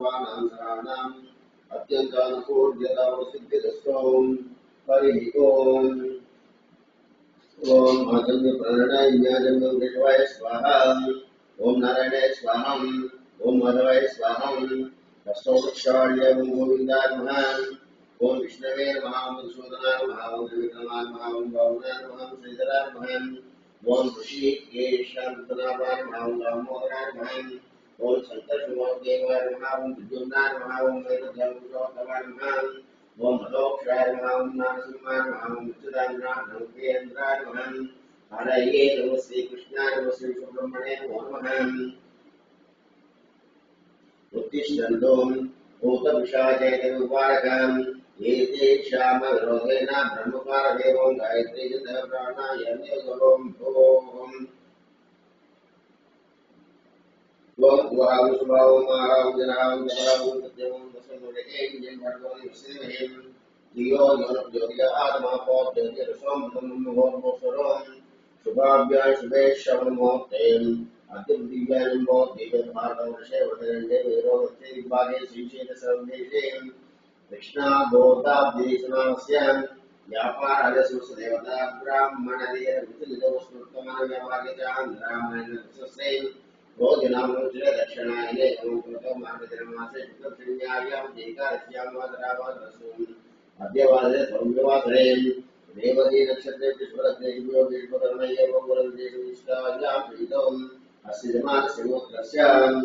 वानांसराणाम् अत्यन्तानुकूल्यतावसिद्धिदस्त्वं हरिः ओम् ओम आजन्म प्राणाय ज्ञानम विश्वाय स्वाहा ओम नारायणाय स्वाहा ओम माधवाय स्वाहा अष्टोक्षार्यं गोविन्दाय नमः ओम विष्णवे नमः ओम मधुसूदनाय नमः ओम त्रिविक्रमाय नमः ओम वामनाय नमः ओम श्रीधराय नमः ओम ऋषिकेशान्तनाय नमः ओम दामोदराय नमः ओम शंकरदेवाय नमः ओम विद्युन्नाय नमः ओम वेदव्यासदेवाय नमः ओम अलोक्षाय नमः ओम नारसिंहाय नमः ओम चिदानंदाय नमः हरये नमः श्री कृष्णाय नमः श्री सुब्रह्मण्ये नमः उत्तिष्ठन्तोम भूतपिशाचैतमुपारकम् एते श्याम विरोधेन ब्रह्मपारदेवं गायत्री प्राणायामयोगं भोम ओम द्वां सुभावं मारां जनां दरां सत्यं दशमुरें भगवान् विष्णुवें दियो ज्योतिः आत्मा ज्योतिरसों ब्रह्मोपसरों शुभाभ्यां शुभे श्रवणमोक्तें अतिदिव्यानिम्बो दिव्यभारतवर्षे वदनन्दे वेरोवत्ते विभागे श्रीशैलसर्वदेशें कृष्णागोदाब्देशनास्यां व्यापारहरसुदेवता ब्राह्मणदेवस्मृतमानव्यवहारिकान्ध्रामायणस्यं रोजनामोचरे दक्षिणायने ओंकृतो मार्गधर्मासे शुक्लसंज्ञायां एकादश्यां वादरावादरसून् अद्यवादे सौम्यवासरे रेवती नक्षत्रे पुष्परत्नेभ्यो विष्णुकर्मये वरदेशनिष्ठायां प्रीतम् अस्य जमानस्य गोत्रस्याम्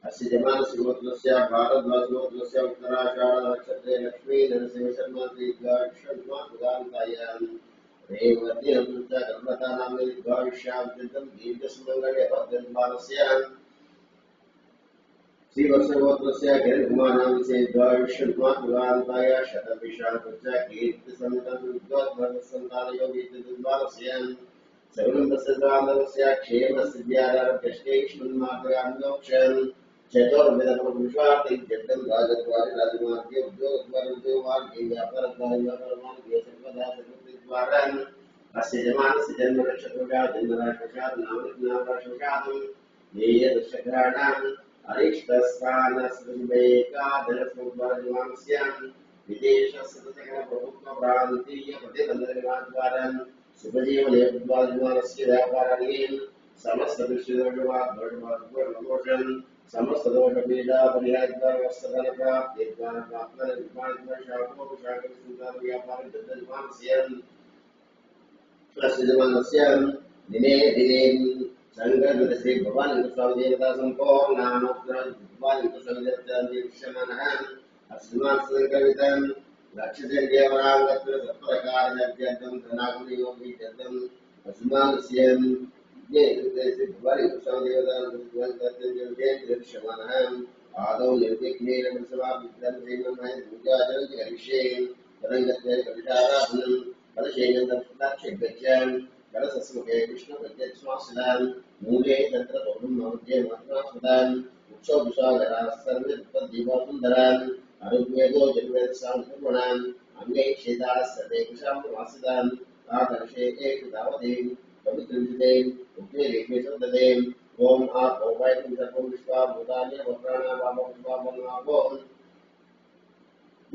अस्य जमानस्य गोत्रस्य भारद्वाजगोत्रस्य उत्तराषाढनक्षत्रे लक्ष्मी नरसिंहशर्मा दीर्घायुष्यमादान्तायां रेवत्यं च कर्मतानां दीर्घायुष्याभ्यन्तं दीर्घसुमङ्गले भद्रन्बालस्य श्रीवत्सगोत्रस्य किरणकुमारां दीर्घायुष्यमादान्ताय शतभिषादस्य कीर्तिसन्तं विद्वद्भगवत्सन्तानयोगीतबालस्य सगुणस्य द्वादशस्य क्षेमसिद्ध्यादारभ्यष्टेष्मन्मार्गान्योक्षन् चतुर्विधपुरुषार्थं जगदं राजद्वारे राजमार्गे उद्योगद्वारे व्यापारद्वारे सर्वदा सर्वद्वारम् अस्य जमानस्य जन्मनक्षत्रस्य जन्मराशिवशात् नामराशिवशात् ये दशग्रहाणाम् अरिष्टस्थानस्वेकादशमुद्वारजमानस्य विदेशस्य सकलप्रभुत्वप्रान्तीयप्रतिबन्धनिवाद्वारम् सुखजीवने उद्वाजमानस्य व्यापाराणीं समस्त दुष्टदोषवादोषं समस्त दोषपीडा परिहारद्वारवस्तदनप्राप्तनिर्माणशापोपशाकसंतानव्यापारं जमानस्य दिने दिने संगतश्री भगवान् स्वामी देवता संपूर्णानुग्रह भगवान् संगतः अस्मान् संकलितं लक्ष्यदेवरांगत्र सत्प्रकारजत्यं धनाग्नियोगी जतं अस्मानस्य ये श्री भगवान् स्वामी देवता संगतः आदौ निर्विघ्नेन समापितं देवमय पूजाजलं हरिषे परंगते कविताराधनं कलशेयन्दक्षिगच्छन् कलशस्मुखे विष्णुप्रत्यक्षमासनान् मूले तत्र पौर्णमध्ये महात्मासनान् उत्सवविशागराः सर्वे तद्दीपसुन्दरान् अरुग्वेदो जन्वेदसान्पुर्णान् अङ्गैः क्षेदाः सर्वे कुशाम्बुवासितान् आकर्षे एकतावदेन् पवित्रविदितेन् उग्रे रेखे सन्ददेन् ओम आपो वैकुण्ठं सर्वं विश्वा भूतानि वक्राणा वामो विश्वा वन्वापो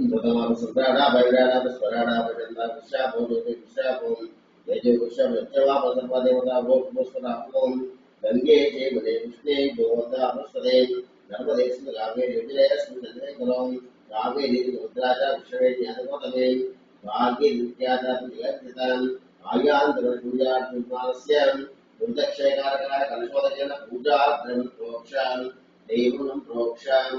Pertama Sudrada, Bairada, Besparada, Bedanda, Kusyapun, Duti Kusyapun, Yejo Kusyap, Cewa, Pasarpa Dewata, Bok, Pusparapun, Gangge, Jebade, Pushne, Jota, Puspade, Narpade, Sundagave, Yubiles, Sundagave, Kalong, Rave, Niti, Udraja, Kushave, Nyatapotame, Bhagi, Nityata, Pujatitan, Ayan, Puja, Pujasyam, Pujashekara, Kalshodakana, Puja, Brahma Prokshan, Devam Prokshan,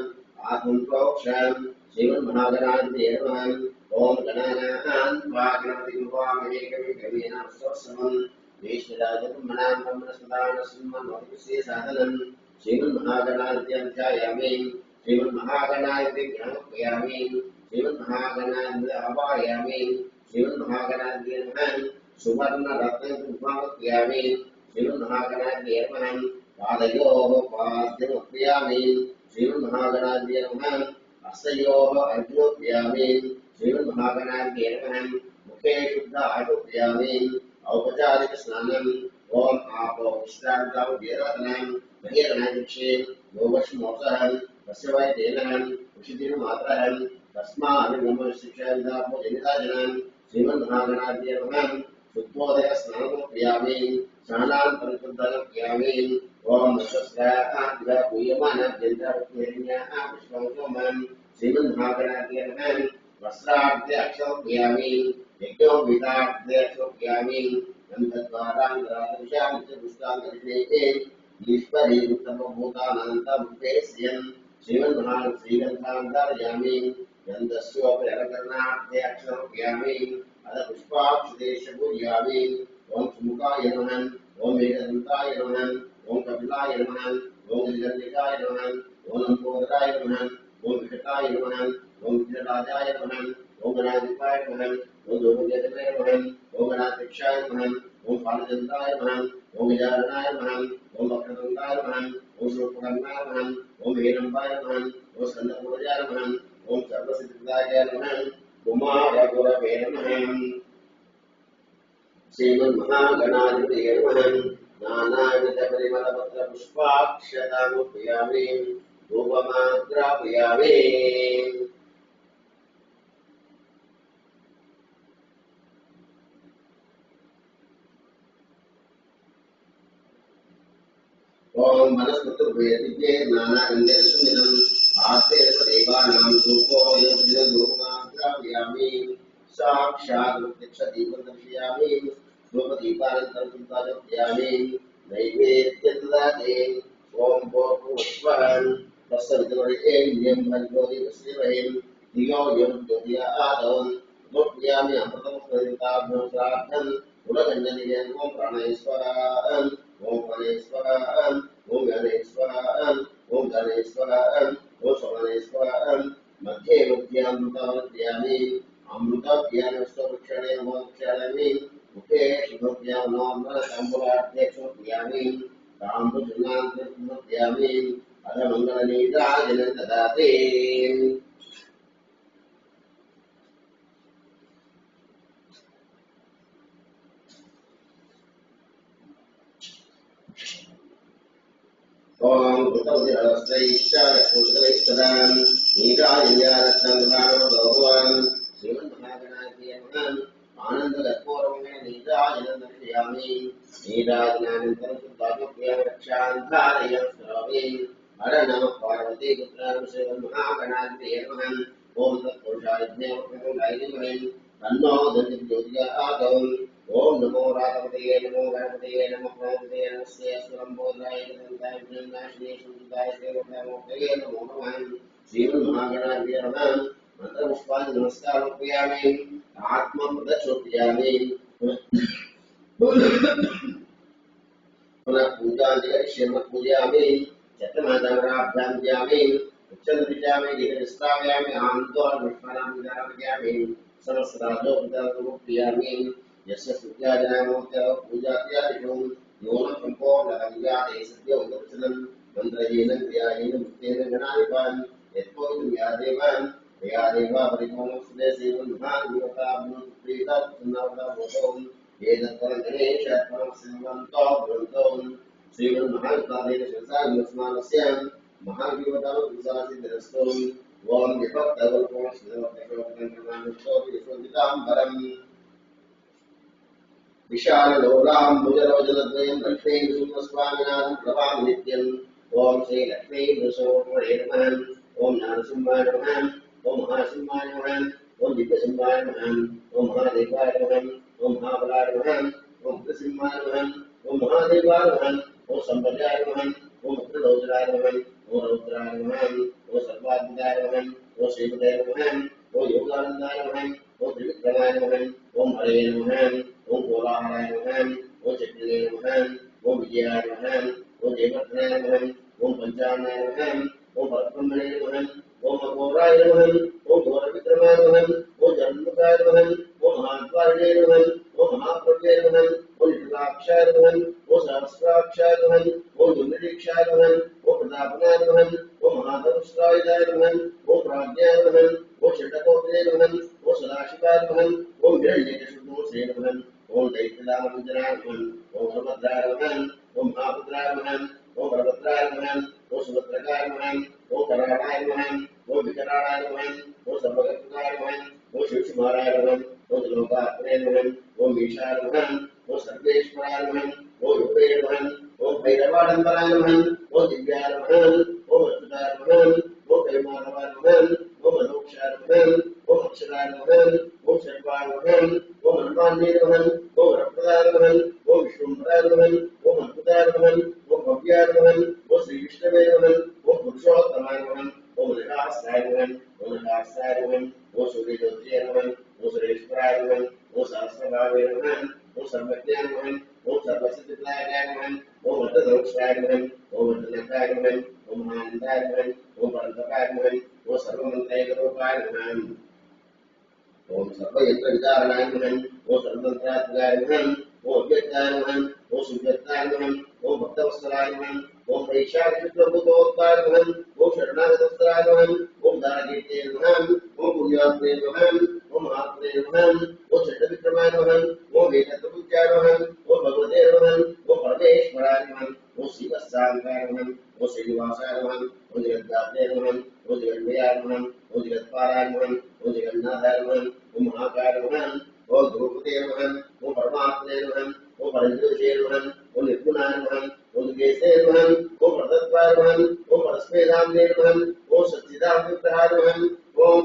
Atman Prokshan, Shivan Mahaganathi Namaha. Om Gananahan Bhagavati Gopamani Kami Kavina Sosaman Vishwarajan Manam Brahmasmadana Summan Vavisi Sadhanam Shivan Mahaganathi Anthayami Shivan Mahaganathi Gyanapayami Shivan Mahaganathi Abhayami Shivan Mahaganathi Namaha Suvarna Ratna Kupamapayami Shivan Mahaganathi Namaha Padayoho Padyamayami Shivan Mahaganathi Namaha Asayoho Arjunopayami Shivan Mahaganathi Namaha Mukhe Shuddha Arjunopayami Aupacarika Snanam Om Apo Vishrantam Viratanam Mahiranajikshem Yogashmosaham Tasavai Denaham Ushidina Matraham Tasma Anigama Shikshanda Pujanidajanam Shivan Mahaganathi Namaha Suddhodaya Snanamopayami Shanam Parishuddhanopayami Om Nasasraya Adhya Puyamana Jendra Puyanya Vishwamsomam Shivan Mahaganathi Namaha Vasradhya Akshopayami Yajno Vidadhya Akshopayami Nandadvarang Radhisham Chapustam Karishneke Ishvari Uttama Bhutananta Bhupesyan Shivan Mahaganathi Nandasyo Prarakarnadhya Akshopayami Ada Pushpakshadesha Pujyami Om Sumukaya Namaha Om Vedantaya Namaha Om Kapilaya Namaha Om Nirandikaya Namaha Om Nambodhaya Namaha Om Vikataya Namaha Om Vijaradaya Namaha Om Ganadipaya Namaha Om Dhurvajataya Namaha Om Ganadikshaya Namaha Om Phalajantaya Namaha Om Vijaranaya Namaha Om Bhakratantaya Namaha Om Surupagannaya Namaha Om Vedambaya Namaha Om Skandapurajaya Namaha Om Sarvasiddhaya Namaha Kumara Gurave Namaha Shivan Mahaganathi Namaha Nānāvida Parimalapatra Pushpākshatānupayami Rūpamāgrāpayami Om Manasmaturvedike Nānāgandhyasamidam Āte Padevanam Rūpo Yamidam Rūpamāgrāpayami Sākshāt Ruktikshati Pandashayami Rūpadīpānantam Suntājapayami Naivedhyadadāte Om Bhurvusvahan Tasavidurayem Bhajyoti Vasivahim Diyo Yam Jyotiya Ādam Rupyami Amritam Svarintābhyam Sādham Ulaganjaniyam Om Pranayesvarāam Om Pranayesvarāam Om Gyanayesvarāam Om Gyanayesvarāam Om Samanayesvarāam Madhye Mukyam Mృతామృత్యామి Amrutavyanastavrikshane Namaksharami Mukhe Shubhavyam Namakambuladhyakshopyami Rambhujunantryapyami Adhamangalanidājana Tadāte Om Bhutavati Arasthayishya Yakshotakalayistadam Nīrājanyāratnāṁ Shivan Mahaganathi Namaha Ananda Lakhoramaya Nīrājanandakshayami Nīrājananantaram Suddhājapayami Rakshāntārayam Sarvami Hara Namah Parvati Putram Shivan Mahaganathi Namaha Om Tatpurushāyajñam Pramodāyamahim Tanno Dhanjyotiyaādam Om Namo Radhavataye Namo Ganapataye Namo Pramodaya Namasya Swarambodhaya Nandaya Vijnanashini Sundaya Sevakramoktaye Namo Namaha Shivan Mahaganathi Namaha Mantra Pushpan Namaskar Puyami Atma Pradachopyami Puna Puja Jagarishema Pujami Chatamadamrabhyam Jami Uchanadijami Gitavistavayami Antor Vishwanam Vijaravayami Samasrajo Vijaravayami Yasya Sutyajanamotya Pujatyadikam Yona Kampo Ladamjate Satya Udarshanam Mantrayena Kriyayena Muktena Ganadipan Yatpoitum Yadevan Yadeva Paripurna Sudesi Mahagavata Prita Sunavata Votom Yedatvaram Ganesha Param Sivanto Vrantom Srivan Mahagavata Shasam Yasmanasyam Mahagavata Visasi Dharastom ओम विभक्तरूपं स्नेहवत्तशोकं विशाललोलाम्बुजरोजनद्वयं लक्ष्मीनृसिंहस्वामिनाथं प्रभामि नित्यम्। ओम श्री लक्ष्मीनृसिंहाय नमः। ओम नारसिंहाय नमः। ओम महासिंहाय नमः। ओम दिव्यसिंहाय नमः। ओम महादेवाय नमः। ओम महाबलाय नमः। ओम रुद्रसिंहाय नमः। ओम महादेवाय नमः। ओम संपदाय नमः। ओम रुद्रलोचनाय नमः। ओम रौद्राय नमः। ओम सर्वात्मजाय नमः। ओम श्रीमते नमः। ओम योगानंदाय नमः। ओम त्रिविक्रमाय नमः। ओम हरे नमः। ओम कोलाहलाय नमः। ओम चक्रिये नमः। ओम विजयाय नमः। ओम देवत्नाय नमः। ओम पंचानाय नमः। ओम परब्रह्मणे नमः। ओम अघोराय नमः। ओम घोरविक्रमाय नमः। ओम जन्मकाय नमः। ओम महाद्वारिणे नमः। ओम महाप्रभ्ये नमः। ओम निष्कलाक्षाय नमः। ओम सहस्राक्षाय नमः। ओम दुर्निरीक्षाय नमः। ओम प्रतापनाय नमः। ओम महाधनुष्कायुधाय नमः। ओम प्राज्ञाय नमः। ओम षट्कोत्रे नमः। ओम सदाशिवाय नमः। ओम हिरण्यकशिपुमूर्ते नमः। ओम दैत्यदामञ्जनाय नमः। ओम सुभद्राय नमः। ओम महापुत्राय नमः। ओम बलभद्राय नमः। ओम सुभद्रकाय नमः। ओम कराणाय नमः। ओम विकराणाय नमः। ओम सर्वगतनाय नमः। ओम शिवकुमाराय नमः। ओम लोकात्मने नमः। ओम ईशाय नमः। ओम सर्वेश्वराय नमः। ओम रूपे नमः। ओम भैरवाडम्बराय नमः। ओम दिव्याय नमः। ओम अच्युताय नमः। ओम कैमानवाय नमः। ओम अनोक्षाय नमः। ओम अक्षराय नमः। ओम सर्वाय नमः। ओम हनुमान्ये नमः। ओम रक्तदाय नमः। ओम विष्णुपदाय नमः। ओम अद्भुताय नमः। ओम भव्याय नमः। ओम श्रीविष्णवे नमः। ओम पुरुषोत्तमाय नमः। ओम नरकास्ताय नमः। ओम नरकास्ताय नमः। ओम सूर्यज्योतिषे नमः। ओम सुरेश्वराय नमः। ओम सहस्रभावे नमः। ओम सर्वज्ञाय नमः। ओम सर्वसिद्धिदायकाय नमः। ओम अर्थदोक्षाय नमः। ओम अर्थनकाय नमः। ओम महानन्दाय नमः। ओम परन्तपाय नमः। ओम सर्वमन्त्रैकरूपाय नमः। ओम सर्वयंत्रविचारणाय नमः। ओम सर्वतन्त्रात्मकाय नमः। ओम अव्यक्ताय नमः। ओम सुव्यक्ताय नमः। ओम भक्तवत्सलाय नमः। ओम वैशाखशुक्लभूतोत्ताय नमः। ओम शरणागतवत्सलाय नमः। ओम दानकीर्ते नमः। ओम पुण्यात्मे नमः। ओम महात्मे नमः। ओम चंडविक्रमाय नमः। ओम वेदत्वपूज्याय नमः। ओम भगवते नमः। ओम परमेश्वराय नमः। ओम श्रीवत्सांगाय नमः। ओम श्रीनिवासाय नमः। ओम जगद्धात्रे नमः। ओम जगन्मयाय नमः। ओम जगत्पालाय नमः। ओम जगन्नाथाय नमः। ओम महाकाय नमः। ओम ध्रुवपते नमः। ओम परमात्मे नमः। ओम परञ्ज्योतिषे नमः। ओम निर्गुणाय नमः। ओम केशे नमः। ओम प्रदत्ताय नमः। ओम परस्मेधाम्ने नमः। ओम सच्चिदानन्दविग्रहाय नमः। ओम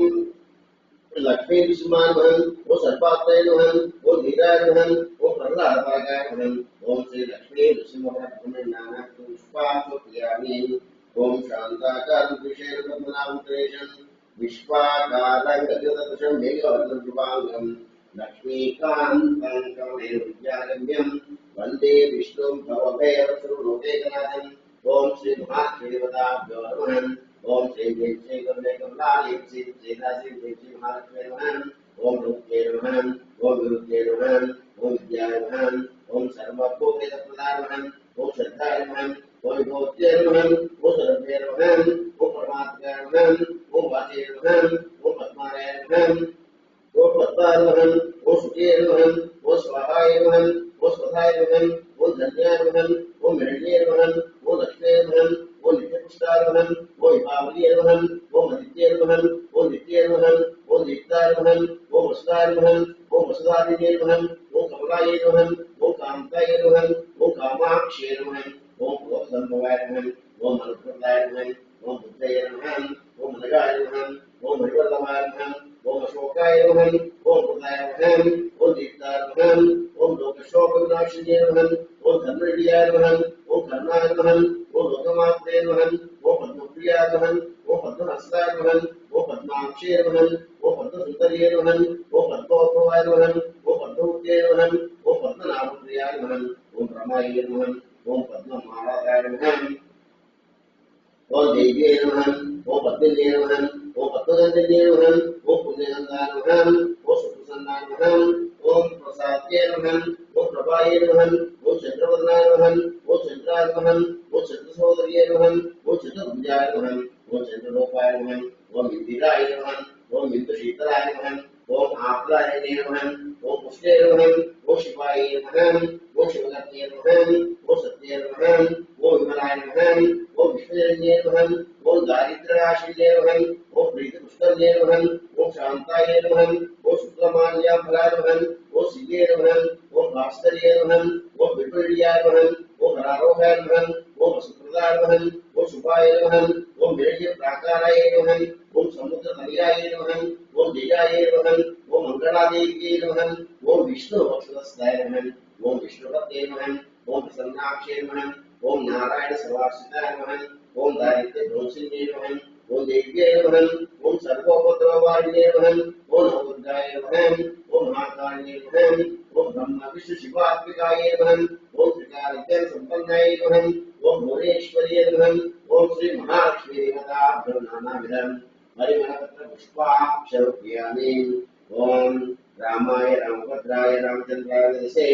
लक्ष्मी विष्णुमान नमः। ओम सर्पात्मने नमः। ओम धीराय नमः। ओम प्रह्लादपादाय नमः। ओम श्री लक्ष्मी नृसिंहपरब्रह्मणे नमः। पुष्पाञ्जलियामि। ओम शान्ताकारं विशेष पद्मनाभं विश्वाकारं गजदशं मेघवर्णकृपाङ्गं लक्ष्मीकान्तं कमलेरुज्जागम्यं वन्दे विष्णुं भवभैरवसुरलोकैकनाथं। ओम श्री महादेवताभ्यो नमः। ओम श्री श्री कमलाय श्री श्री महालक्ष्मी नमः। ओम रुद्रे नमः। ओम विरुद्रे नमः। ओम विद्याय नमः। ओम सर्वभूतप्रदाय नमः। ओम श्रद्धाय नमः। ओम विभूत्ये नमः। ओम सर्वे नमः। ओम परमात्माय नमः। ओम वाचे नमः। ओम पद्माय नमः। ओम पद्माय नमः। ओम सुखे नमः। ओम स्वाहाय नमः। ओम स्वधाय नमः। ओम धन्याय नमः। ओम हिरण्ये नमः। ओम लक्ष्मे नमः। ओम नित्यपुष्टाय नमः। ओम विभावल्ये नमः। ओम आदित्ये नमः। ओम नित्ये नमः। ओम दीप्ताय नमः। ओम वसुदाय नमः। ओम वसुदादिने नमः। ओम कमलाय नमः। ओम कान्ताय नमः। ओम कामाक्ष्ये नमः। ओम भवसंभवाय नमः। ओम अनुप्रदाय नमः। ओम बुद्धये नमः। ओम नगाय नमः। ओम हरिवल्लभाय नमः। ओम अशोकाय नमः। ओम प्रदाय नमः। ओम दीप्ताय नमः। ओम लोकशोकविनाशिने नमः। ओम धर्मप्रियाय नमः। ओम कर्णाय नमः। ओम लोकमात्रे नमः। ओम पद्मप्रियाय नमः। ओम पद्महस्ताय नमः। ओम पद्माक्षे नमः। ओम पद्मसुन्दर्ये नमः। ओम पद्मोद्भवाय नमः। ओम पद्मवत्ये नमः। ओम पद्मनाभप्रियाय नमः। ओम रमाय नमः। ओम पद्ममालाय नमः। ओम देव्ये नमः। ओम पद्मिन्ये नमः। ओम पद्मगन्धन्ये नमः। ओम पुण्यगन्धाय नमः। ओम सुप्रसन्नाय नमः। ओम प्रसाद्ये नमः। ओम प्रभाये नमः। ओम चन्द्रवदनाय नमः। ओम चन्द्राय नमः। ओम चन्द्रसहोदर्ये नमः। ओम चतुर्भुजाय नमः। ओम चन्द्ररूपाय नमः। ओम इंदिराय नमः। ओम बिन्दुशीतलाय नमः। ओम आप्लाय नमः। ओम पुष्टे नमः। ओम शिवाय नमः। ओम शिवगत्ये नमः। ओम सत्ये नमः। ओम विमलाय नमः। ओम विष्णुजन्ये नमः। ओम दारिद्र्यनाशिन्ये नमः। ओम प्रीत शांताये नमः ओम शांताये नमः ओम शुक्लमाल्यां फलाय नमः ओम सीते नमः ओम भास्कर्ये नमः ओम विपुल्याय नमः ओम हरारोहाय नमः ओम सुप्रदाय नमः ओम शुभाय नमः ओम विरय प्राकाराय नमः ओम समुद्र तनयाय नमः ओम जयाय नमः ओम मंगलादेव्ये नमः ओम विष्णु वक्षस्थाय नमः ओम विष्णुपते नमः ओम प्रसन्नाक्षे नमः ओम नारायण सर्वाश्रिताय नमः ओम दारिद्र्य ध्वंसिन्ये नमः ओम देव्ये नमः ओम सर्वोपद्रववारिणे नमः ओम नवदुर्गाय नमः ओम महाकालिने नमः ओम ब्रह्म विष्णु शिवात्मिकाय नमः ओम त्रिकालज्ञान संपन्नाय नमः ओम भुवनेश्वर्ये नमः ओम श्री महालक्ष्मी देवताभ्यो नानाविधं परिमलपत्र पुष्पाक्षरप्रियामि ओम रामाय रामभद्राय रामचंद्राय दशे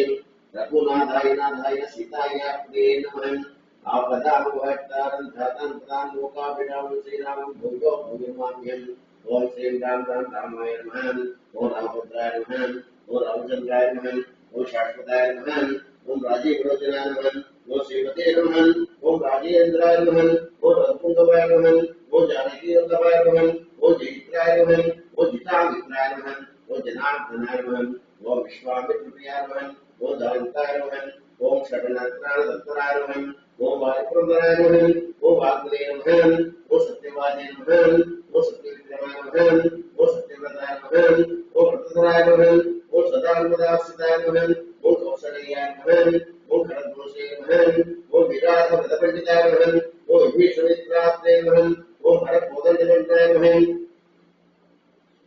रघुनाथाय नाथाय सीताय प्रिये नमः आपदामभट्टारं धातं प्रदां लोकाभिरामं श्रीरामं भूयो भूयमान्यम् ओम श्री राम राम रामाय नमः ओम रामभद्राय नमः ओम रामचंद्राय नमः ओम शाश्वताय नमः ओम राजीवलोचनाय नमः ओम श्रीमते नमः ओम राजेन्द्राय नमः ओम रघुपुंगवाय नमः ओम जानकीवल्लभाय नमः ओम जयित्राय नमः ओम जितामित्राय नमः ओम जनार्दनाय नमः ओम विश्वामित्रप्रियाय नमः ओम दान्ताय नमः ओम षड्नत्राय नमः ओम वायुपुरंदराय नमः ओम वाग्देवाय नमः ओम सत्यवादे नमः ओम सत्यविक्रमाय नमः ओम सत्यव्रताय नमः ओम व्रतधराय नमः ओम सदानंदाश्रिताय नमः ओम कौशल्याय नमः ओम खरदोषे नमः ओम विराटव्रतपंडिताय नमः ओम विभीषणमित्रात्रे नमः ओम हरकोदंडदंडाय नमः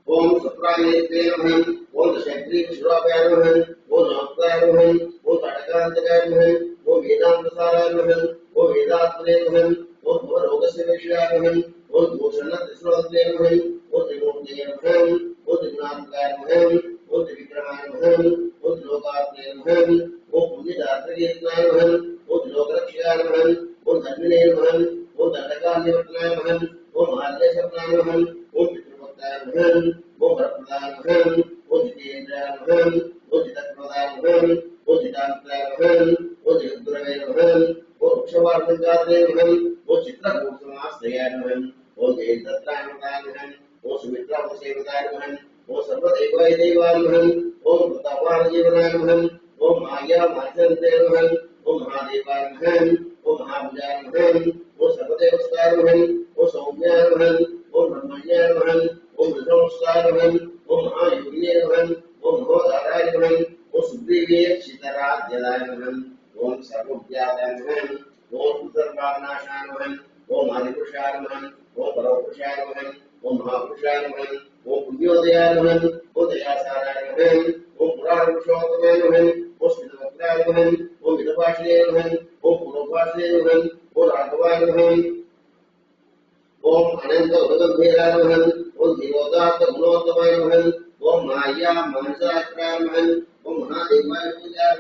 ओम सप्रायेते नमः ओम दशग्रीवशुरापाय नमः ओम नमस्ताय नमः ओम ताटकांतकाय नमः ओम वेदांतसाराय नमः ओम वेदात्मने नमः ओम भवरोगस्य विषयाय नमः ओम भूषणत्रिशूलते नमः ओम त्रिमूर्तये नमः ओम त्रिगुणात्मकाय नमः ओम त्रिविक्रमाय नमः ओम त्रिलोकात्मने नमः ओम पुण्यदात्रयेत्नाय नमः ओम त्रिलोकरक्षकाय नमः ओम धन्विने नमः ओम दण्डकान्यवर्तनाय नमः ओम महादेशवर्तनाय नमः ओम पितृभक्ताय नमः ओम वरप्रदाय नमः ओम जितेन्द्राय नमः ओम जितप्रदाय नमः ओम जितांतराय नमः ओम जगद्गुरवे नमः ओम वृक्षवार्धकाय नमः ओम चित्रकूटसमाश्रयाय नमः ओम जयदत्ताय नमः ओम सुमित्रावसेवताय नमः ओम सर्वदेवाय देवाय नमः ओम भूतावारजीवनाय नमः ओम माया मार्जन्ते नमः ओम महादेवाय नमः ओम महाभुजाय नमः ओम सर्वदेवस्ताय नमः ओम सौम्याय नमः ओम ब्रह्मण्याय नमः ओम विष्णुस्ताय नमः ओम महायोगिने नमः ओम महोदाराय नमः ओम सुग्रीवेक्षितराज्यदाय नमः ओम सर्वज्ञाताय नमः ओम सर्वानाशाय नमः ओम आदिपुरुषाय नमः ओम परोपुरुषाय नमः ओम महापुरुषाय नमः ओम पुण्योदयाय नमः ओम दयासाराय नमः ओम पुराणपुरुषोत्तमाय नमः ओम स्थितवक्त्राय नमः ओम विदुभाषिणे नमः ओम पुरोभाषिणे नमः ओम राघवाय नमः ओम अनंत उदगंभीराय नमः ओम जीवोदात्त गुणोत्तमाय नमः ओम माया मानसात्राय नमः ओम महादेवाय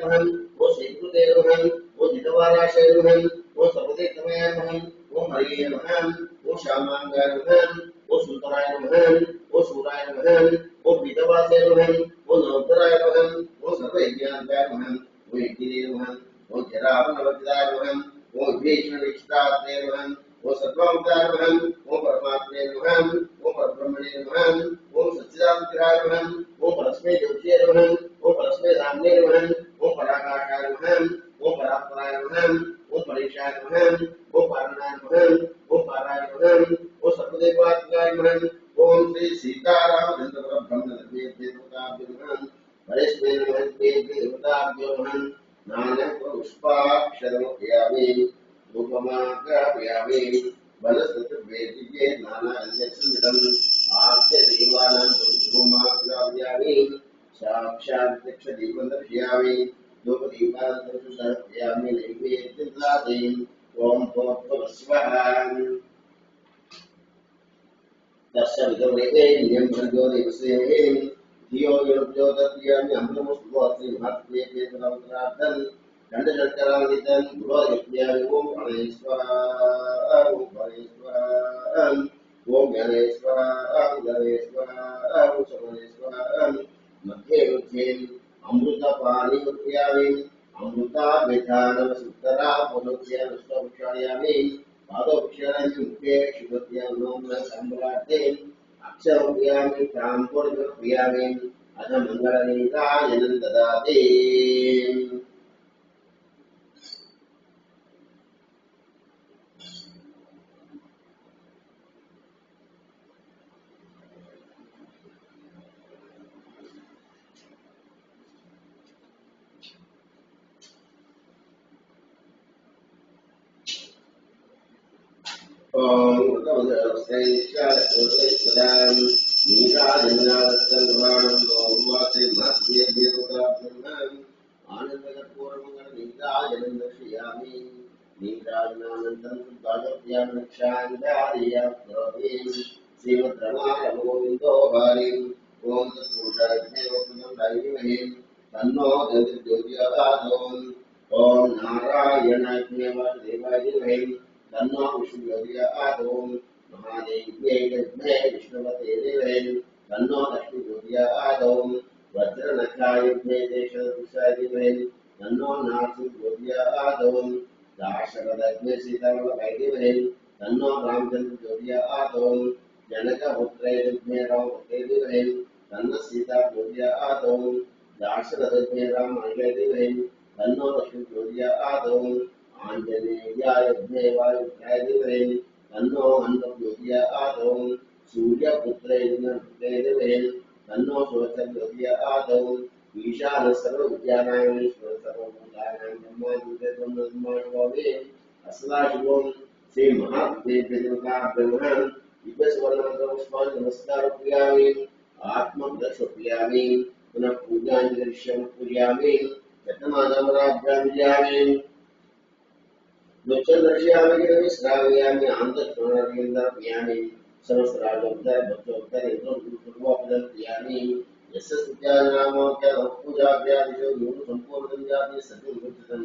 नमः ओम श्रीकृते नमः ओम जितवाराशय नमः ओम सर्वदेवतमय नमः ओम हरिये नमः ओम श्यामांगाय नमः ओम सुंदराय नमः ओम सूराय नमः ओम पीतवासे नमः ओम नवोत्तराय नमः ओम सर्वयज्ञान्ताय नमः ओम यज्ञिने नमः ओम जरावनवज्राय नमः ओम भीष्मविष्टात्रे नमः ओम सर्वमताय नमः ओम परमात्मे नमः ओम परब्रह्मणे नमः ओम सच्चिदानंदाय नमः ओम परस्मै ज्योतिये नमः ओम परस्मै धाम्ने नमः ओम पराकाशाय नमः ओम परात्पराय नमः ओम परेशाय नमः ओम पारणाय नमः ओम पाराय नमः ओम सर्वदेवात्माय नमः ओम श्री सीतारामचंद्र ब्रह्म देवताभ्यो नमः परेस्मै नमः देवताभ्यो नमः नाना पुष्पाक्षरमपयामि रूपमाग्रापयामि वनस्पतिर्वेदिके नानान्यक्षमिदम् आद्य देवानां रूपमाग्रापयामि साक्षात् दीपं दर्शयामि धूपदीपान् दर्शयामि नैवेद्यं दादीम् ॐ भूर्भुवस्वः दर्शविदुर्वरेण्यं भर्गो देवस्य धियो यो प्रचोदयामि अमृतमस्तु महत्त्वे तदवतार्थं दण्डशर्करादितं गुरोदित्यामि ॐ गणेश्वराय ॐ गणेश्वराय ॐ गणेश्वराय गणेश्वराय ॐ सर्वेश्वराय मध्ये मध्ये अमृतपानि उत्यामि अमृताभिधानवसुतरा पुनरुत्यामि पादोक्षराणि मुखे शुभत्यां नमः सम्राटे अक्षरप्रियामि प्राम्पुरप्रियामि अथ मङ्गलनीतायनं ददाति ओम तमोदस्यैश्चारकोदैश्वरान् नीराजन्यादत्तगुणानं लोमवासे महत्त्वेद्येवताभ्यन्नान् आनन्दकर्पूरमङ्गलनीराजनं दर्शयामि नीराजनानन्दं सुभागव्यां रक्षान्दार्यां करोमि श्रीमद्रमारमोविन्दो हरिम् ओम तत्पुरुषाग्नेवपुनं दैवमहि तन्नो ज्योतिर्ज्योतिराधोम् ओम नारायणाग्नेवदेवाय तन्नो विष्णुज्योतिराधोम् महादेव्यै विद्महे विष्णुपते धीमहि तन्नो लक्ष्मीज्योतिराधोम् वज्रनखाय विद्महे देशदुषाय धीमहि तन्नो नारसिंहज्योतिराधोम् दाशरथज्ञे सीतावल्लभाय धीमहि तन्नो रामचन्द्रज्योतिराधोम् जनकपुत्रे विद्महे रामपुत्रे धीमहि तन्नो सीताज्योतिराधोम् दाशरथज्ञे रामाय धीमहि तन्नो लक्ष्मीज्योतिराधोम् आंजनेयाय विद्महे वायुपुत्राय धीमहि तन्नो अन्नज्योतिराधोम् सूर्यपुत्रे विद्महे धीमहि तन्नो सुरचन्द्रज्योतिराधोम् ईशान सर्वविद्यानां ईश्वर सर्वभूतानां ब्रह्मादिते ब्रह्मस्माभवे अस्मदाशिवम् श्री महादेवदेवताभ्यः दिव्यस्वर्णमन्त्रपुष्पान् नमस्कारयामि आत्मदर्शयामि पुनः पूजाञ्जलिं पूजयामि यत्नमानवराभ्यां दर्शयामि गिरवि श्रावयामि आन्तरप्रियामि सहस्राजोत्तर भक्तोत्तर पूर्वोपदर्पयामि यस्य स्तुत्यानामोक्य पूजाभ्यादिषु न्यूनं सम्पूर्णं जाति सत्यं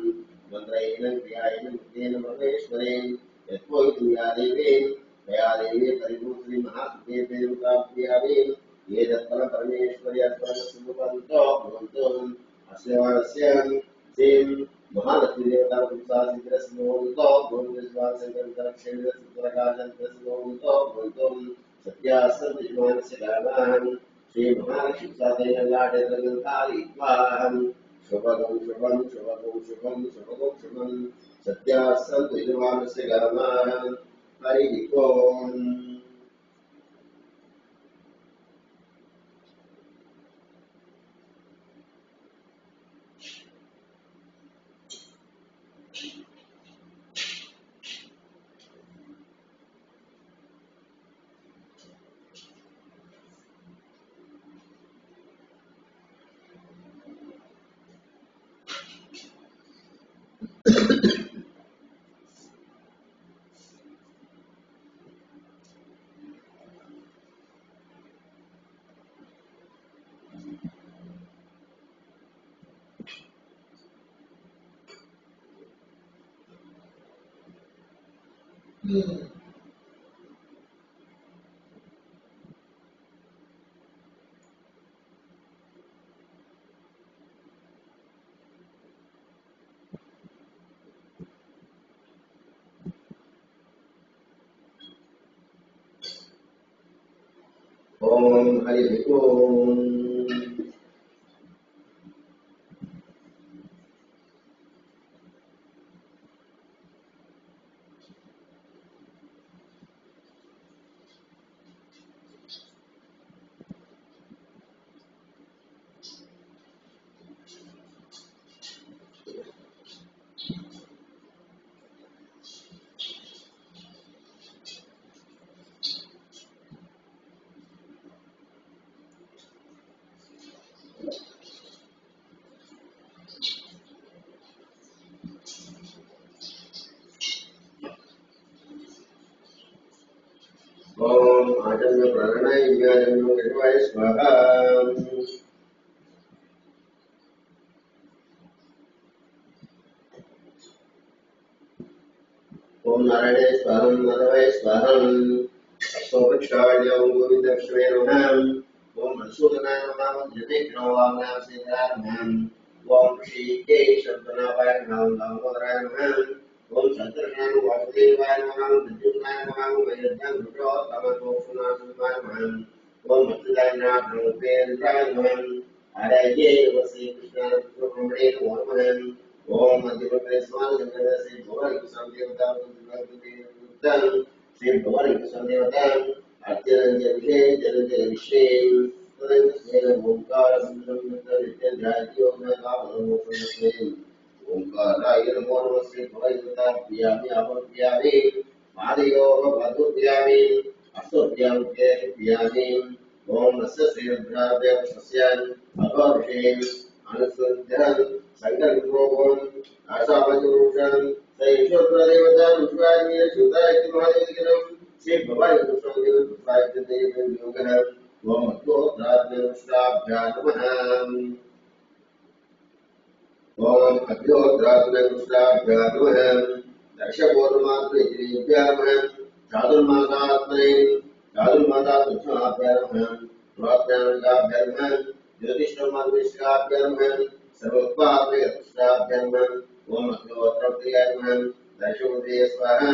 मन्त्रेण क्रियायेन मुक्तेन परमेश्वरेण यत्पोहितं या देवेन तया देवे परिपूर्ति महादेवदेवताभ्यामि ये तत्फलं परमेश्वर्यात्मनस्वरूपन्तो भवन्तु अस्य वारस्य सेम महालक्ष्मी देवता पुरुषासिद्रस्मोन्तो भूमिस्वासंकरक्षेत्रकाजन्तस्मोन्तो भवन्तु सत्यासन्तिमानस्य गानान् श्री महालक्ष्मी साधयलाडेत्रगन्तालित्वाहं शुभगं शुभं शुभगं शुभं शुभगं शुभं सत्यासन्तिमानस्य गानान् हरिः ओम् ओम हरि ओम ओम आजन्म प्राणाय व्याजन्म निर्वाय स्वाहा ओम नारायणे स्वाहा माधवाय स्वाहा अश्ववृक्षाय गोविंदक्षणे नमः ओम मधुसूदनाय नमः जनेग्नवामनाय सीताय नमः ओम ऋषिकेशवनाय नमः दामोदराय नमः ओम शंकरनाय वासुदेवाय नमः विद्युनाय नमः वैद्यं रुद्रोत्तमोक्षनाय नमः ओम मत्स्यनाथ रूपेन्द्राय नमः हरये वसी कृष्ण सुब्रह्मण्ये नमः ओम मध्यप्रदेश स्वामी श्री भगवान कृष्ण देवता श्री भगवान कृष्ण देवता अत्यंत विशेष जन विशेष ओंकार नित्य ध्यायो में काम ओंकाराय नमो नमः श्री भगवता प्रियामि अहं प्रियामि मादयोः मधुप्रियामि अस्तुभ्यां प्रियामि ओम नस्य श्रीरुद्राभ्य सस्यान् अघोषेन् अनुसृत्यन् सङ्कल्पोम् आशावजुषन् स ईश्वरदेवता विश्वान्य सुताय महादेवगिरं श्री भवाय कृष्णदेव कृष्णाय देव योगः ओम अद्भुताभ्यां नमः ओम अद्योद्रात्मकृष्णाभ्यां नमः दर्शपूर्णमात्रेभ्यां नमः चातुर्मासात्मने चातुर्मासात्मभ्यां नमः स्वाभ्यां नमः ज्योतिष्ठमात्रिष्ठाभ्यां नमः सर्वोत्पात्मकृष्णाभ्यां नमः ओम अद्योद्रात्मयाय नमः दर्शोदये स्वाहा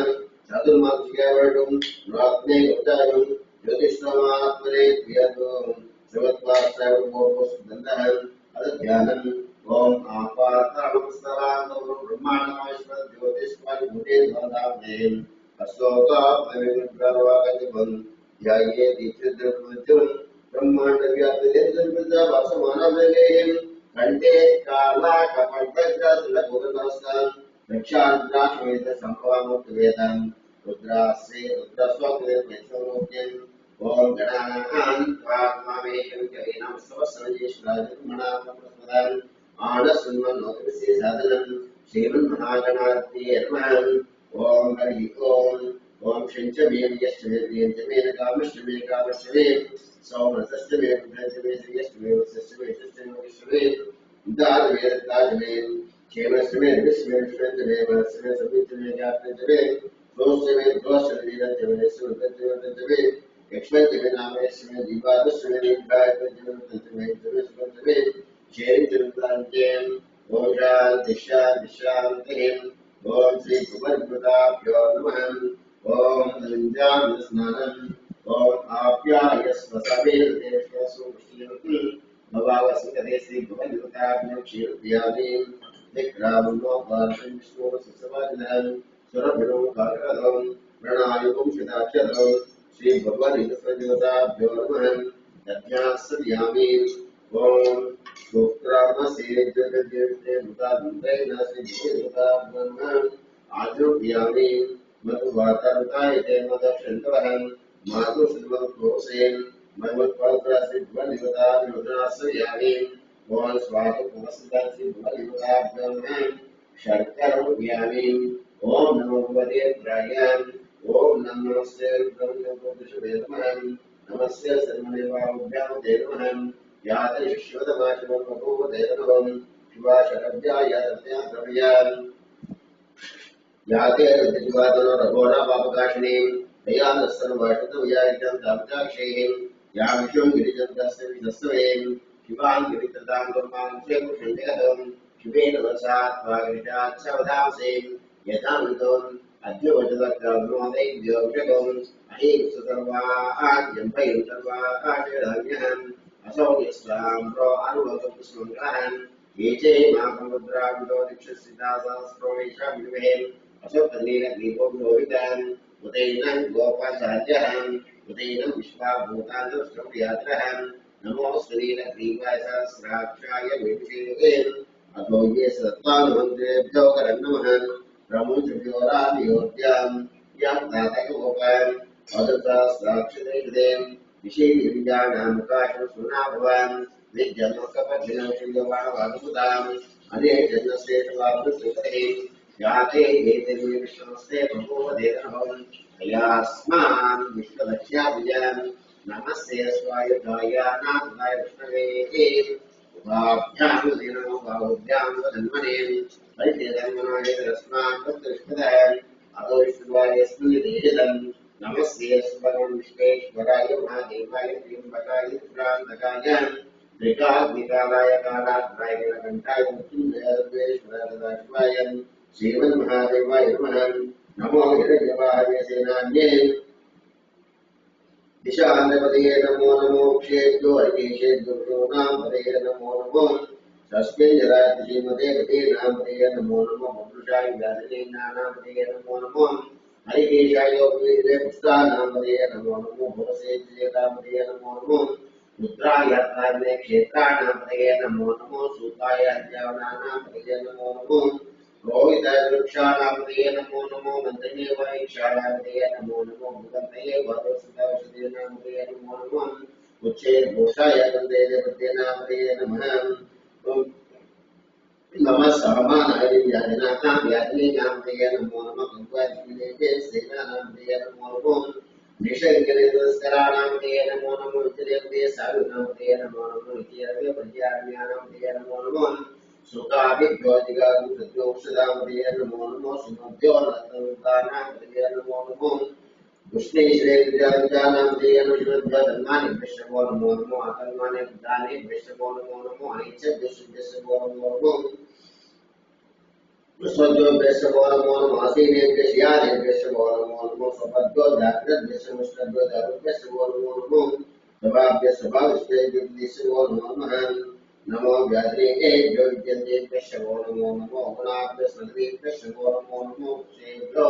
चातुर्मात्रिकावर्णं स्वात्मे उच्चारणं ज्योतिष्ठमात्मने प्रियं सर्वोत्पात्मकृष्णाभ्यां अध्यानम् ओम आपातामस्तरांतम ब्रह्मांडमश्वर ज्योतिष्मान भूते भवदामेन अशोका भविष्यद्वारागतिबं ध्याये दीक्षितद्रव्यं ब्रह्मांड व्याप्तिरेन्द्रपिता वासमानवेलेयं कंठे काला कपटग्रसुलभुगनस्तं रक्षाद्राश्वेत संभवामुक्तवेदं रुद्रास्य रुद्रस्वक्रे मेषोक्यं ओम गणानां त्वात्मावेकं करेणं सवस्रजेश्वराजन्मनामस्मदान् आनस्मन्नोतिसे साधनं श्रीमन्महागणाधिपतये नमः ओम हरि ओम शञ्चमेव यश्चमेव कामश्चमे कामश्चमे सौमनसश्चमे बुद्धश्चमे श्रियश्चमे वत्सश्चमे यशश्चमे विश्वमे दानवेदत्ताचमे क्षेमश्चमे विश्वमे विश्वञ्चमे वत्समे सविच्चमे जातञ्चमे दोषचमे दोषचमे सुरतञ्चमे यक्ष्मञ्चमे नामयश्चमे दीपादश्चमे दीर्घायतञ्चमे तञ्चमे चेरितृप्तान्त्यं ओम शान्तिः ओम श्री भगवद्गीताभ्यो नमः ओम अलिञ्जानस्नानम् ओम आप्यायस्व सवेदेश्वसु श्रीमती भवावसुकरे श्री भगवद्गीताभ्यो क्षीरप्रियामि विक्रामो पार्श्वं विष्णुः सुसमाधिनः सुरभिरो काकरं प्रणायुं शिदाक्षरं श्री भगवद्गीताभ्यो नमः यज्ञास्यामि ओम शुक्रामसे जगदेवते मुतादुदैना सिद्धिर्मुता ब्रह्मन् आद्रुभ्यामि मधुवातरुताय ते मदक्षन्तवहन् मातुश्रीमन्तोसेन् मधुत्पल्प्रसिद्ध्वनिवता विमुद्राश्रयामि ओम स्वातुपवसितासिद्ध्वनिवता ब्रह्मन् शर्करुभ्यामि ओम नमो भगवते त्राय ओम नमस्ते ब्रह्मपुरुषे नमः नमस्ते सर्वदेवाभ्यां ते नमः याते शिश्वतमाशवं बभूवदेवं शिवाशरभ्याय तस्यां याते दिवादनो रघोरा पापकाशिनी दयानस्सर्ववाटतव्यायितं तापचाक्षेयं या विश्वं गिरिजन्तस्य विदस्वयं शिवां गिरितदां कर्मांसे कुशलेहं शिवेन वसात्वागिरिजात् सवधांसें यथामितोम् अद्योजदग्रवृणोदैव्योऽभिषगम् अहीं सुसर्वाद्यं भयं सर्वाद्यधान्यहम् असौ यस्वां प्रो अनुभवपुष्मङ्गलहन् ये चे माकमुद्राविदो दीक्षसिता सहस्रोमेषां विवेन् असौ तन्नीलग्रीवो विलोहितान् उदैनं गोपाचार्यहन् उदैनं विश्वाभूतान् यात्रहन् नमो श्रीलग्रीवाय सहस्राक्षाय विभूषेन् अथो ये सत्त्वानुमन्त्रेभ्यो करन्नमः प्रमुद्रयोरादियोद्यां यं दातकोपान् अदृतास्ताक्षितैर्दें विषेविर्याणामुकाशं सुनाभवान् विद्यमोकपद्धिनं शिल्यवाणवादसुताम् अनेकजन्मश्रेष्ठवादसुतैः याते एते विश्वमस्ते बभूवदेवनभवन् अयास्मान् विश्वलक्ष्याभियान् नमस्ते स्वायुधाय नाथाय विष्णवे उभाभ्यां दिनो बाहुभ्यां जन्मने वैद्यधर्मनायकरस्मान् तत्त्वविष्पदः अतो विष्णुवायस्मिन् देहितं नमस्ते सुभगं विश्वेश्वराय महादेवाय त्र्यम्बकाय त्रिपुरान्तकाय त्रिकाग्निकालाय कालाग्राय नीलकण्ठाय मृत्युञ्जयाय शिवाय श्रीमन्महादेवाय नमः नमो हिरण्यवाहवे सेनान्ये ईशान्यपदये नमो नमो क्षेभ्यो अरिकेशेभ्यो नामपदये नमो नमो तस्मिन् जराति श्रीमते पते नामपदये नमो नमो पुरुषाय व्याधिने नामपदये नमो नमो हरिकेशाय उपविदे पुष्टानामपदये नमो नमो भवसे नामपदये नमो नमो रुद्राय प्राज्ञे क्षेत्राणामपदये नमो नमो सूताय अज्ञानानामपदये नमो नमो रोहिताय वृक्षाणामपदये नमो नमो मन्त्रिणे वैक्षाणामपदये नमो नमो भूतन्तये वरवसुतावसदये नामपदये नमो नमो उच्चे घोषाय वन्दे देवते नामपदये नमः नमः सहमानाय व्याधिनानां व्याधिनामपदये नमो नमः भगवद्गीते सेनानामपदये नमो नमो निषङ्गेन्द्रस्कराणामपदये नमो नमो इत्यर्थे साधुनामपदये नमो नमो इत्यर्थे प्रज्ञाज्ञानामपदये नमो नमो सुखाभिभ्योतिगाभिभ्योषदामपदये नमो नमो सुमभ्यो नन्दनामपदये नमो नमो कृष्णेश्वरेन्द्रजानामपदये नमो धर्माणि विश्वो नमो नमो अकर्माणि दाने विश्वो नमो नमो अनिच्छद्विश्वो नमो नमो स्वज्यो विश्वो नमो नमो आसीने विश्याने विश्वो नमो नमो स्वपद्यो जागृत विश्वमुष्टद्यो जागृत विश्वो नमो नमो स्वभाव्य स्वभावस्ते विश्वो नमो नमः नमो व्याधिने विद्यन्ते विश्वो नमो नमो गुणाभ्य सन्ति विश्वो नमो नमो क्षेभ्यो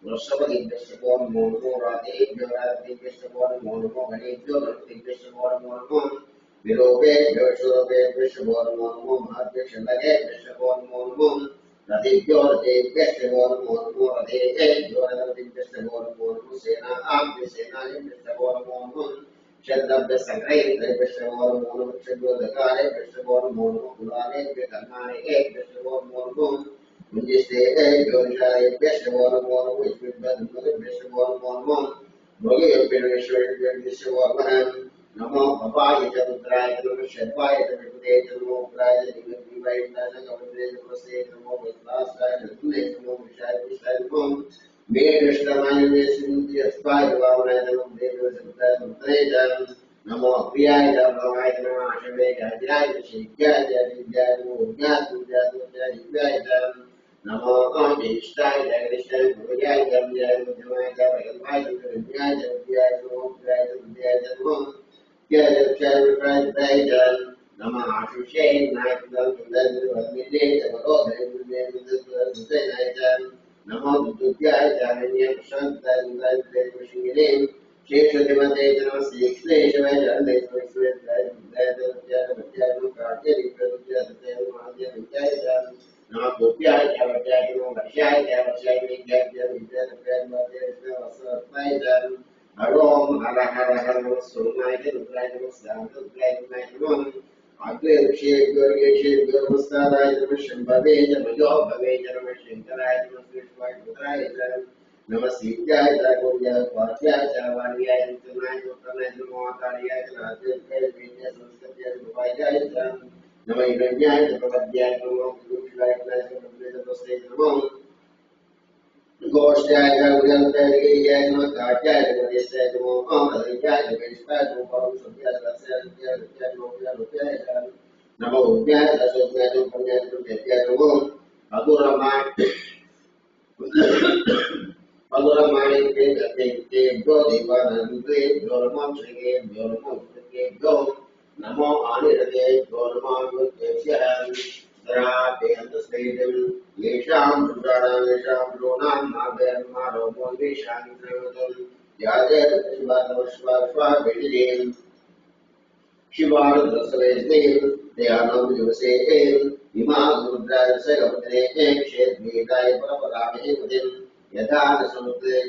वृषभि विश्वो नमो नमो राधेभ्यो राधि विश्वो नमो नमो गणेभ्यो गणपति विश्वो नमो नमो विलोपे विश्वरूपे विश्वो नमो नमो महाभ्य शतके विश्वो नमो नमो रतिभ्यो रतेभ्यश्चो नमो नमो रथेभ्यो रतिभ्यश्चो नमो नमो सेनाभ्य सेनाय विश्वो नमो नमो क्षत्रभ्य सक्रेभ्यश्चो नमो नमो क्षत्रोदकारेभ्यश्चो नमो नमो कुलालेभ्य कर्माणेभ्यश्चो नमो नमो मुञ्जिष्ठेभ्यो निषादेभ्यश्चो नमो नमो इष्टिभ्यश्चो नमो नमो भोगेभ्यो नमो भवाय च रुद्राय नमः शर्वाय च विष्णुवे च नमो उग्राय च दिव्यजीवाय च कवचे नमस्ते नमो वैश्वासाय नमो नमो विशाय विशाय नमो मे कृष्णाय मे सिंधि अस्वाय वामनाय नमो देव सत्ताय मंत्रे च नमो प्रियाय च भवाय च नमः आशवे गाज्याय च शीघ्राय च दिव्याय नमो ज्ञातुजाय दिव्याय च नमो ज्येष्ठाय च कृष्णाय भूयाय च विजयाय मध्यमाय च वैगल्भाय च विद्याय च विद्याय नमो प्रियाय च विद्याय च नमो Nama Ashishe, Naikal, Vamile, Devaro, Namo Dutya, Jananya, Shanta, Mashine, Sheshavate, Sixte, Shavajana, Namakopia, Javajano, Vashai, Javajai, Arom, Hara Hara Hara, Sunai, Rudraj, Sam, Agre, Shape, Shape, Mustara, Shambave, Jamajo, Bave, Shankara, Namaste, Namasita, Jagoya, Patya, Javania, Tonight, Tonight, Motaria, Rajan, Venus, Mustafa, Vaya, Namaja, the Pavadia, like the state alone. Ghoshaya, Gagan, Peggy, Makaya, the said, Oh, the guy, the respect of all of the other, Namo, as of the to get the room, Adura Mike, Adura Mike, they go, they were and play, your mom, your mom, go, Namo, on it again, your mom, with the Stadium, Yesham, Rudara, Yesham, Ronam, Magan, Maro, Mondishan, Yader, Shivasva, Vidim, Shiva, the Savage name, they are not to say, Imam, Rudra, Sayam, Shed, Medai, Parapara, Him, Yada, the Sunday,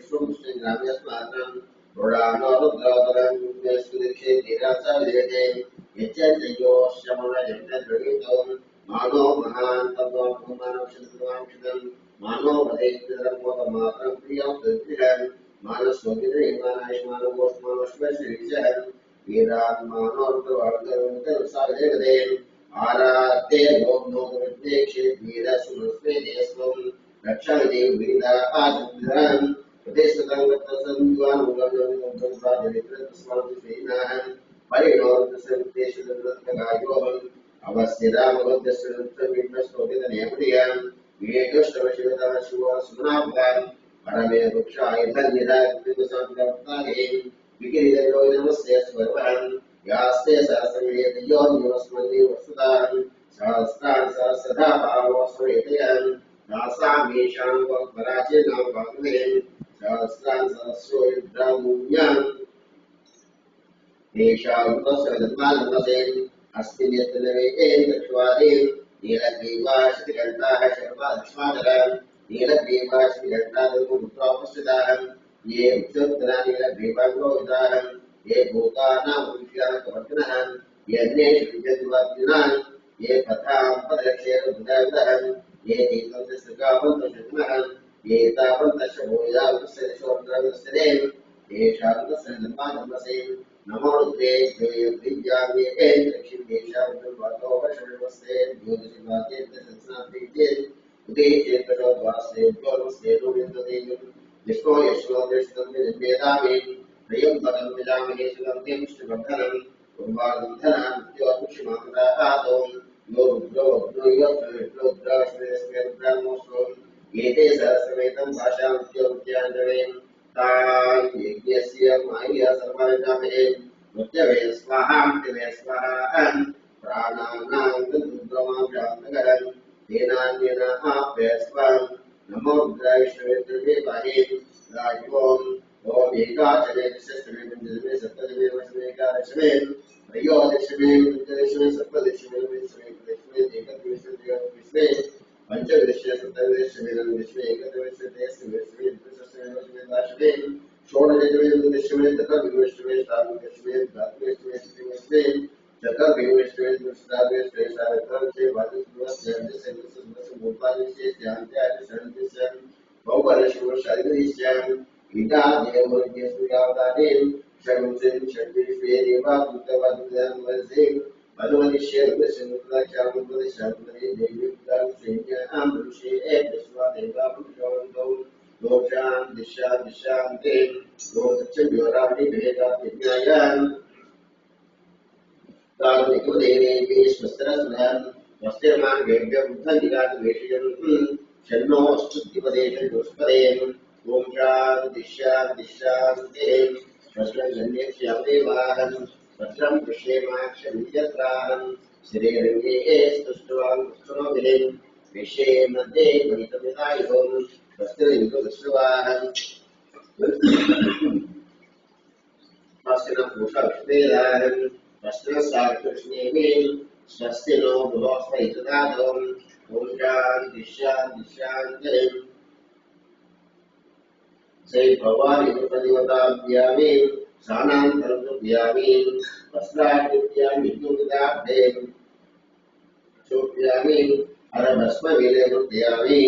Sumstin, Ravias Matram, Rodano, Rudra, Nesudisha, Dirasa, Yachan, Yosh, Shamana, and Regiton. Mano Mahan Tadwa Kumano Shidam Mano Vadekam Mata Priya Piran Mano Swagiri Manash Mano Mano Special Jan Vira Mano Dwaka Sadeh Ara Te Gogno Dekshi Vira Sunuste Desum Rakshadi Vida Adran Pradesatam Tasanduan Ugan Sadhitra Smadhinahan Parinor Presentation of the Gayovan Avasthidam of the Witness of the Nehriam, Vietoshavashivata Shiva Sunabhan, Parame Ruksha, Itanida, Vidusan Tari, विकिरीतो नमस्ते स्वरवरं यास्ते सहस्रमेत योनिमस्मन्नि वसुदां सहस्राणि सहस्रधा भावस्मरेतयं नासामीशां वक्पराचिनां वाग्में सहस्राणि सहस्रो युद्धामूल्यम् एषामुपसर्गमानमसेन अस्मिन् यत्नवेकेन चत्वारेण नीलग्रीवाश्रीघण्टाः शर्वादस्मादरं नीलग्रीवाश्रीघण्टादमुद्रापश्चिताः ये उच्चोत्तरा नीलग्रीवाग्रोहिताः ये भूतानां विषयाः कवर्तिनः यज्ञेषु विद्यद्वाग्निनां ये पथां पदक्षेरुदयतः ये तीर्थं ये तावन्तश्च भूयावस्य शोत्रवस्त्रेण येषां तस्सन्मानमसेन नमो रुद्रे दिव्यामेके दक्षिणेशां वातो वर्षणवस्ते ज्योतिषिवाक्ये दशनाप्तिके उदे चेतनो वास्ते ज्योतिषे रोविन्ददेवं विष्णो यशो दृष्टं वेदामे प्रियं पदं विजामहे सुगन्धे पुष्टिवर्धनं कुर्वाणं धनां ज्योतिषिमामदातो यो रुद्रो एते सहस्रमेतं भाषां ज्योत्याञ्जनेन तां यज्ञस्य माया सर्वजामहे मृत्यवे स्वाहा मृत्यवे स्वाहा प्राणानां रुद्रमाभ्यान्तकरं तेनान्येन आप्य स्वां नमो रुद्राविष्णवे पाहि राजों ओम एकादशमे दशमे पंचदशमे सप्तदशमे अष्टमे एकादशमे त्रयोदशमे पंचदशमे सप्तदशमे दशमे दशमे एकत्रिंशे पंचदशमे सप्तदशमे नवदशमे एकत्रिंशे दशमे षोडशमे दशमे तथाविंशमे अष्टादशमे द्वादशमे तृतीयमे चतुर्विंशमे चतुर्दशमे शारदांशे द्वादशमे त्रयोदशमे भूपालस्य ध्यानस्य बहुपरशुर शारीरिक गीता देवज्ञावदानेन शरणं शरीरे देवा भूतवादुदानवसे भगवदिष्य दशमुद्राचामुद्रशास्त्रे देवीदान सैन्यानां मनुष्ये एकस्वा देवा पुरुषवन्तौ लोकान् दिशान्ते लोकचन्द्राणि भेदा विज्ञायान् तारमिको देवेभि स्वस्त्रस्नान् वस्त्रमान् वेद्य बुद्धनिरात वेषयन् शन्नो स्तुतिपदेशं दुष्पदेन ओम शान्ति वस्त्रजन्यस्यां देवाहं वस्त्रं विषेमाक्षमित्यत्राहं श्रीरङ्गे स्तुष्ट्वां वस्त्रोभिः विषे मध्ये गणितमिदायुधं वस्त्रलिङ्गविश्वाहं वस्त्रं भूषवेदाहं वस्त्रसाकृष्णेमि स्वस्ति नो बृहस्पतिर्दधातुम् ओम शान्ति sei bhavani upadivatavyami sanantarupyami vasratyami tudapde chopyami arabhasma vilemutyami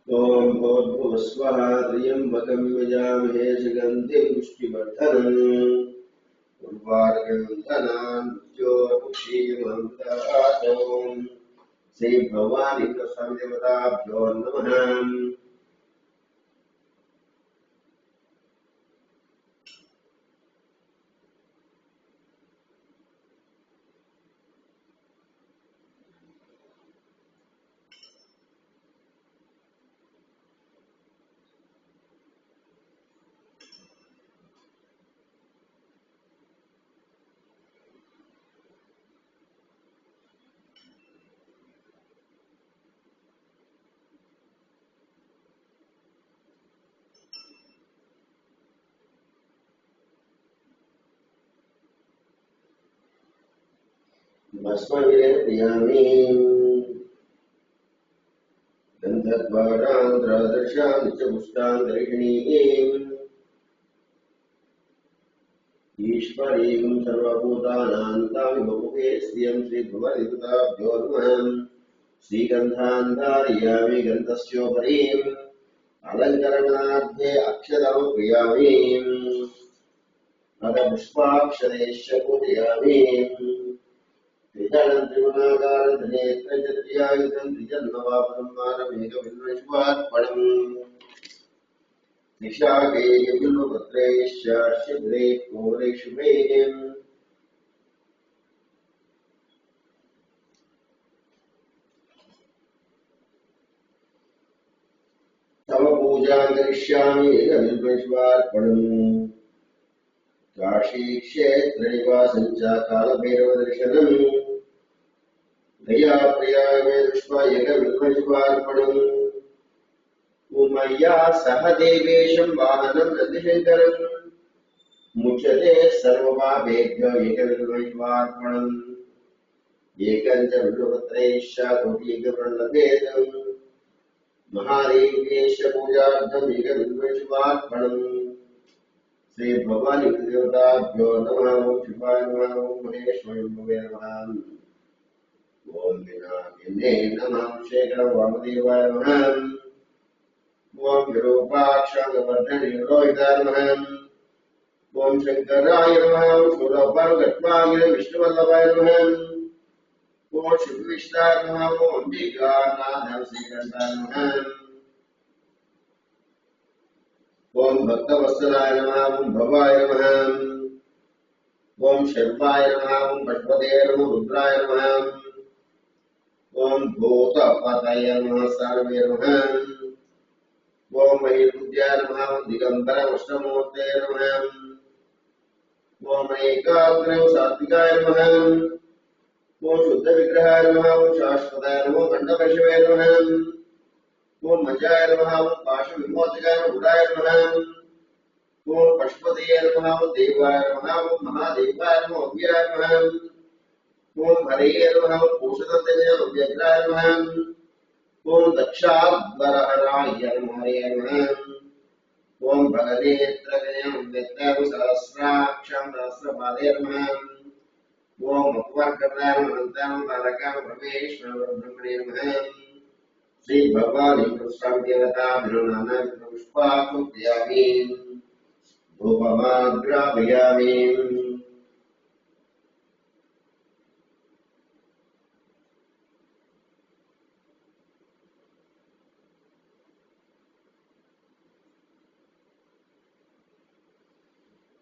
ओम भूर्भुवस्वः त्र्यम्बकं यजामहे सुगन्धिं पुष्टिवर्धनम् उर्वारुकं मृत्योर्मुक्षीयमामृतात् श्री भगवान् स्वामी देवताभ्यो नमः भस्मविलेपयामि गन्धद्वारान्ध्रदर्शां च पुष्टान्तरिणीम् ईश्वरीं सर्वभूतानां तामिमुखे श्रियं श्रीभुवनिताभ्यो नमः श्रीगन्धान्धारयामि गन्धस्योपरीम् अलङ्करणार्थे अक्षरं क्रियामि अथ पुष्पाक्षरेश्च पूजयामि त्रिदलं त्रिगुणाकारधनेत्रजत्यायुधं त्रिजन्मवापसंहारमेकविन्वश्वार्पणम् निशाके बिल्वपत्रैश्च शिग्रे कोरेषु मे तव पूजां करिष्यामि एकबिल्वश्वार्पणम् काशीक्षेत्रनिवासं च कालभैरवदर्शनम् दयाप्रियाय मे दृष्ट्वा एकबिल्वश्वार्पणम् उमया सह देवेशं वाहनं नन्दिशङ्करम् मुच्यते सर्वपापेभ्यो एकबिल्वश्वार्पणम् एकं च बिल्वपत्रैश्च कोटिकवृणभेदम् महादेव्येश पूजार्थम् एकबिल्वश्वार्पणम् श्री भवानी देवताभ्यो नमः ओम शिवाय नमः ओम महेश्वराय नमः ओम विनायके नमः शेखर वामदेवाय नमः ओम विरूपाक्षवर्धने रोहिताय नमः ओम शंकराय नमः ओम शूलपाणगत्वाय विष्णुवल्लभाय नमः ओम शिवविष्णाय नमः ओम अंबिकानाथ श्रीकंठाय नमः ओम भक्तवत्सलाय नमः ओम भवाय नमः ओम शर्वाय नमः ओम पशुपते नमः रुद्राय नमः ओम भूतपतये नमः सर्वे नमः ओम महीरुद्राय नमः ओम दिगंबरमष्टमूर्ते नमः ओम एकाग्रं सात्विकाय नमः ओम शुद्धविग्रहाय नमः ओम शाश्वताय नमः खण्डपशवे नमः ओम मजाय नमः ओम पाशविमोचकाय रुद्राय नमः ओम पशुपतये नमः ओम देवाय नमः ओम महादेवाय नमः ओम वीराय नमः ओम हरये नमः ओम पूषदन्तये ओम व्यग्राय नमः ओम दक्षाध्वरहराय नमः ओम भगनेत्रगणे ओम व्यक्ताय सहस्राक्षं सहस्रपादे नमः ओम अपवर्गताय अनन्ताय बालकाय परमेश्वरब्रह्मणे नमः श्री भगवानी पुष्पं देवता विरुणाना पुष्पाकुप्यामि धूपमाग्रापयामि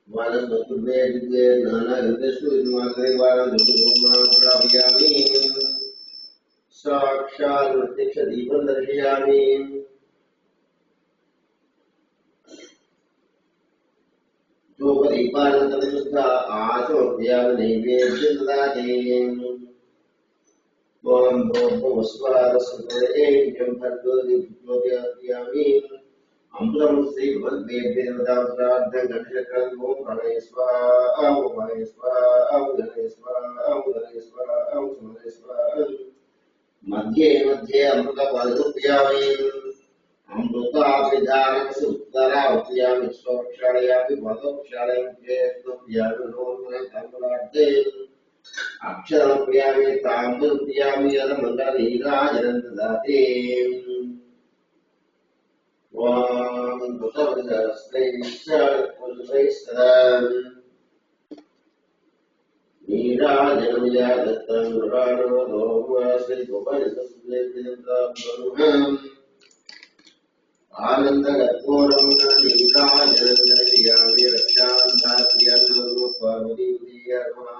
वानस्पतिर्वे दिव्ये नानागन्धेषु इदमाग्रेवाणं धूपमाग्रापयामि साक्षात् प्रत्यक्षदीपं दर्शयामि धूपदीपानन्तरशुद्धा आचमयामि नैवेद्यं ददामि ओम भूर्भुवस्वरस्वतेभ्यं भर्गोदिभ्योऽपयामि अमृतं श्रीभगवद्देवतां श्राद्धं गणशक्रं ओम प्रणय स्वाहा ओम भय स्वाहा ओम धनय स्वाहा ओम धनय स्वाहा ओम समनय स्वाहा मध्ये मध्ये अमृतपादुपयामि अमृताभिधानसुत्तरावत्यामि स्वक्षालयामि भगवक्षालयं चेष्टोपयामि नोमनं ताम्बूलार्थे अक्षरं प्रियामि ताम्बूलं प्रियामि यदमङ्गलनीराजनं ददाति ॐ कृतवदस्त्रैश्च नीराजनं यादत्तं नृणानो श्रीगोपालसुदेवं आनन्दकर्पूरं नीराजनं दर्शयामि रक्षां धात्र्यं पार्वतीपरम्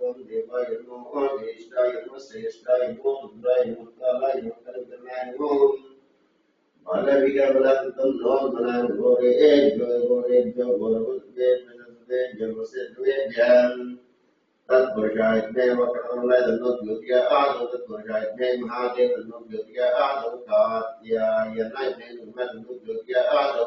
ओम देवाय नमो ज्येष्ठाय नमः श्रेष्ठाय नमो रुद्राय नमो कालाय नमो कलकर्णाय नमो बालविकबलन्तं नो मनां घोरेभ्यो घोरेभ्यो घोरभूतेभ्यो जगसेभ्यः तत्पुरुषाय वक्रतुण्डाय तन्नो ज्योतिः आदौ तत्पुरुषाय महादेव तन्नो ज्योतिः आदौ कात्यायनाय तन्नो ज्योतिः आदौ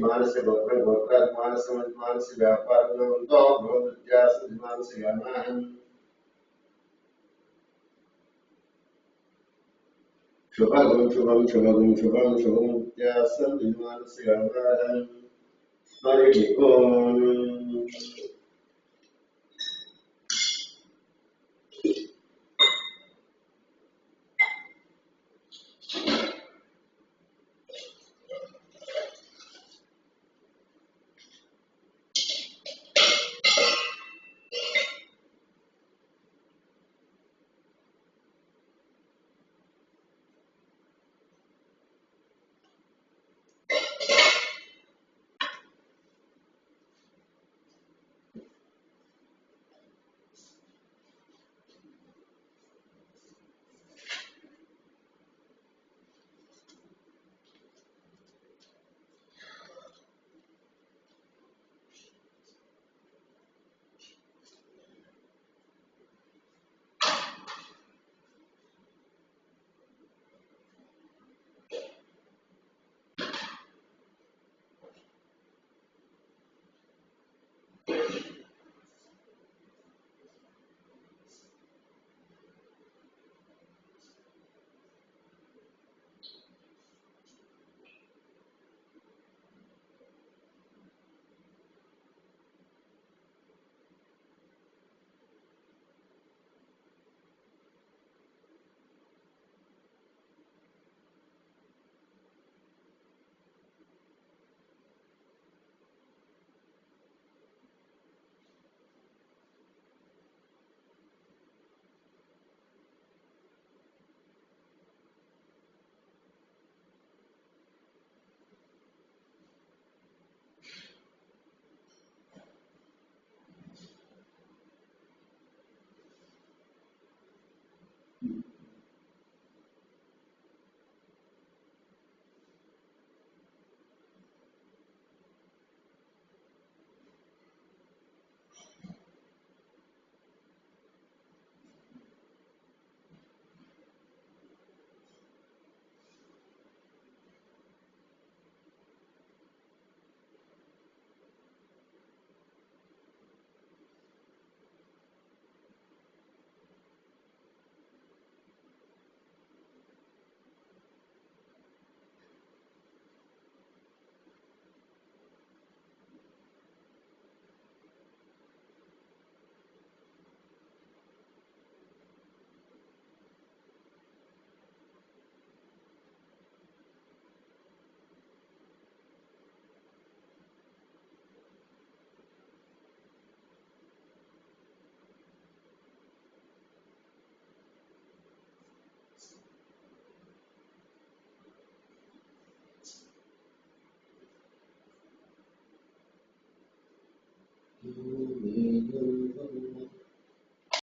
मानस्य गोत्र गोत्र मानस्य व्यापार तो भगवत्यास मानस्य ज्ञान शुभगुं शुभं शुभगुं शुभं शुभं त्यासं मानस्य ज्ञान हरि ओम